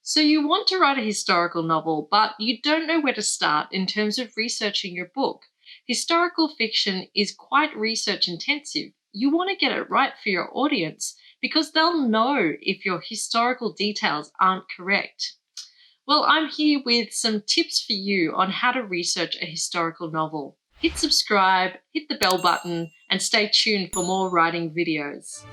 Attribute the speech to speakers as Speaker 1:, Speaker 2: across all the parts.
Speaker 1: So, you want to write a historical novel, but you don't know where to start in terms of researching your book. Historical fiction is quite research intensive. You want to get it right for your audience because they'll know if your historical details aren't correct. Well, I'm here with some tips for you on how to research a historical novel. Hit subscribe, hit the bell button, and stay tuned for more writing videos.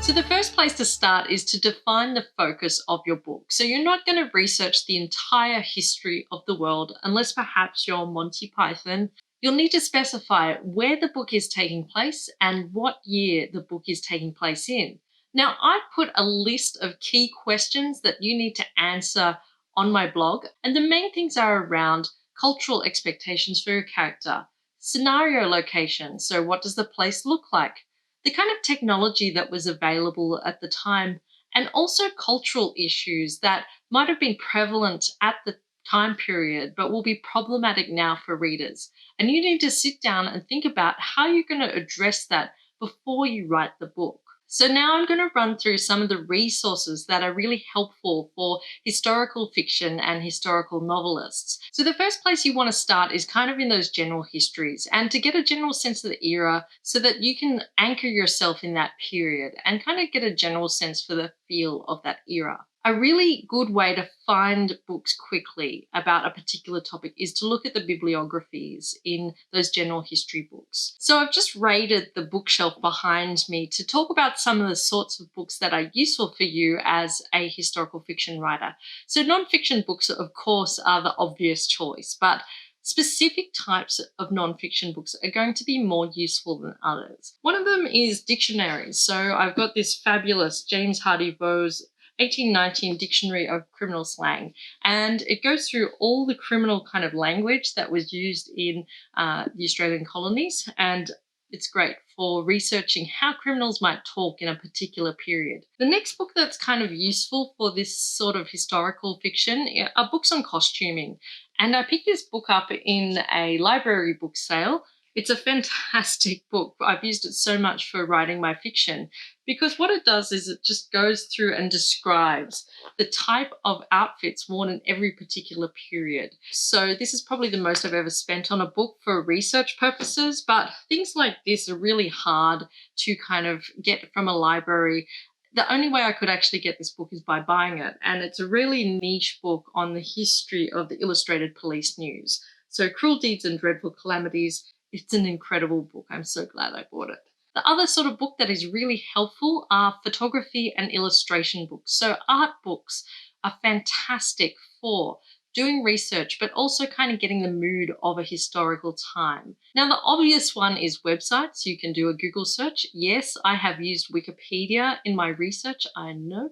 Speaker 1: So, the first place to start is to define the focus of your book. So, you're not going to research the entire history of the world unless perhaps you're Monty Python. You'll need to specify where the book is taking place and what year the book is taking place in. Now, I've put a list of key questions that you need to answer on my blog, and the main things are around cultural expectations for your character, scenario location. So, what does the place look like? The kind of technology that was available at the time, and also cultural issues that might have been prevalent at the time period but will be problematic now for readers. And you need to sit down and think about how you're going to address that before you write the book. So now I'm going to run through some of the resources that are really helpful for historical fiction and historical novelists. So the first place you want to start is kind of in those general histories and to get a general sense of the era so that you can anchor yourself in that period and kind of get a general sense for the feel of that era. A really good way to find books quickly about a particular topic is to look at the bibliographies in those general history books. So I've just raided the bookshelf behind me to talk about some of the sorts of books that are useful for you as a historical fiction writer. So nonfiction books, of course, are the obvious choice, but specific types of nonfiction books are going to be more useful than others. One of them is dictionaries. So I've got this fabulous James Hardy Bowes 1819 Dictionary of Criminal Slang, and it goes through all the criminal kind of language that was used in the Australian colonies, and it's great for researching how criminals might talk in a particular period. The next book that's kind of useful for this sort of historical fiction are books on costuming, and I picked this book up in a library book sale. It's a fantastic book. I've used it so much for writing my fiction because what it does is it just goes through and describes the type of outfits worn in every particular period. So this is probably the most I've ever spent on a book for research purposes, but things like this are really hard to kind of get from a library. The only way I could actually get this book is by buying it, and it's a really niche book on the history of the Illustrated Police News. So Cruel Deeds and Dreadful Calamities. It's an incredible book. I'm so glad I bought it. The other sort of book that is really helpful are photography and illustration books. So art books are fantastic for doing research, but also kind of getting the mood of a historical time. Now, the obvious one is websites. You can do a Google search. Yes, I have used Wikipedia in my research, I know.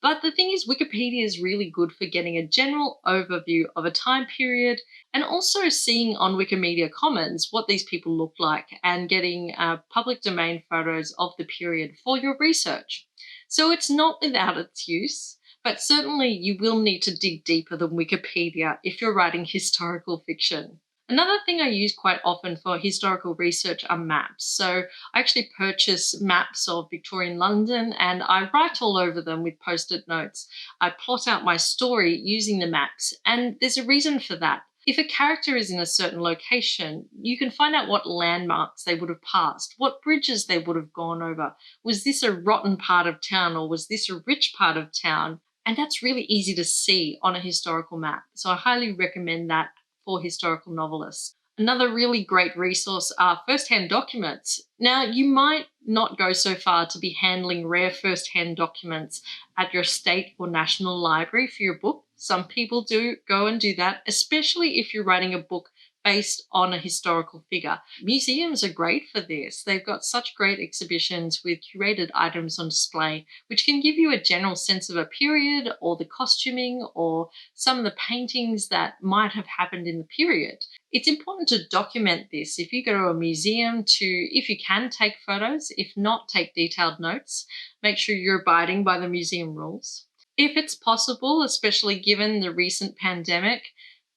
Speaker 1: But the thing is, Wikipedia is really good for getting a general overview of a time period and also seeing on Wikimedia Commons what these people look like and getting public domain photos of the period for your research. So it's not without its use, but certainly you will need to dig deeper than Wikipedia if you're writing historical fiction. Another thing I use quite often for historical research are maps. So I actually purchase maps of Victorian London and I write all over them with post-it notes. I plot out my story using the maps, and there's a reason for that. If a character is in a certain location, you can find out what landmarks they would have passed, what bridges they would have gone over. Was this a rotten part of town or was this a rich part of town? And that's really easy to see on a historical map. So I highly recommend that for historical novelists. Another really great resource are first-hand documents. Now, you might not go so far to be handling rare first-hand documents at your state or national library for your book. Some people do go and do that, especially if you're writing a book based on a historical figure. Museums are great for this. They've got such great exhibitions with curated items on display, which can give you a general sense of a period or the costuming or some of the paintings that might have happened in the period. It's important to document this. If you go to a museum if you can, take photos. If not, take detailed notes. Make sure you're abiding by the museum rules. If it's possible, especially given the recent pandemic,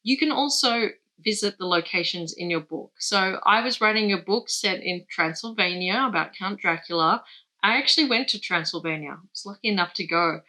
Speaker 1: you can also visit the locations in your book. So I was writing a book set in Transylvania about Count Dracula, I actually went to Transylvania. I was lucky enough to go.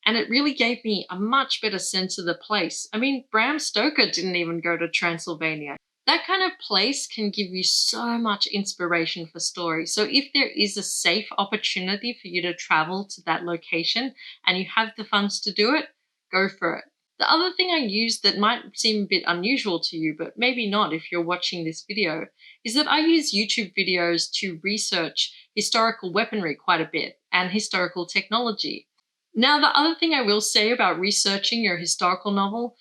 Speaker 1: And it really gave me a much better sense of the place. I mean, Bram Stoker didn't even go to Transylvania. That kind of place can give you so much inspiration for stories. So if there is a safe opportunity for you to travel to that location and you have the funds to do it, go for it. The other thing I use that might seem a bit unusual to you, but maybe not if you're watching this video, is that I use YouTube videos to research historical weaponry quite a bit and historical technology. Now, the other thing I will say about researching your historical novel,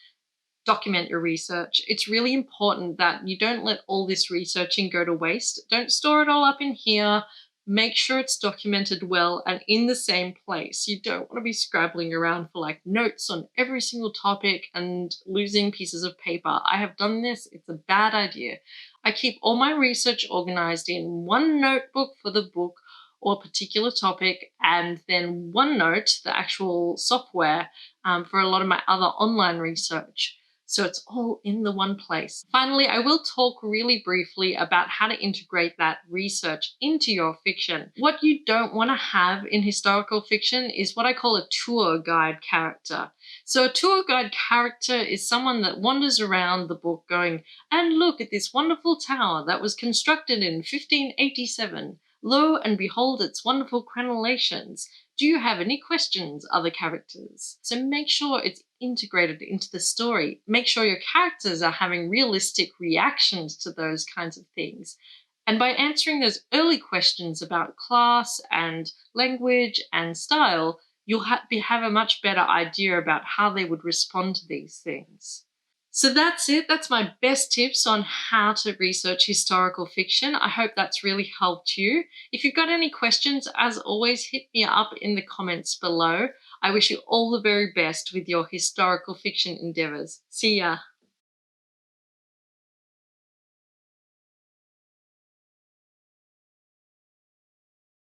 Speaker 1: document your research. It's really important that you don't let all this researching go to waste. Don't store it all up in here. Make sure it's documented well and in the same place. You don't want to be scrabbling around for like notes on every single topic and losing pieces of paper. I have done this. It's a bad idea. I keep all my research organized in one notebook for the book or a particular topic, and then OneNote, the actual software, for a lot of my other online research. So it's all in the one place. Finally, I will talk really briefly about how to integrate that research into your fiction. What you don't want to have in historical fiction is what I call a tour guide character. So a tour guide character is someone that wanders around the book going, and look at this wonderful tower that was constructed in 1587. Lo and behold its wonderful crenellations. Do you have any questions, other characters? So make sure it's integrated into the story. Make sure your characters are having realistic reactions to those kinds of things. And by answering those early questions about class and language and style, you'll have a much better idea about how they would respond to these things. So that's it. That's my best tips on how to research historical fiction. I hope that's really helped you. If you've got any questions, as always, hit me up in the comments below. I wish you all the very best with your historical fiction endeavors. See ya.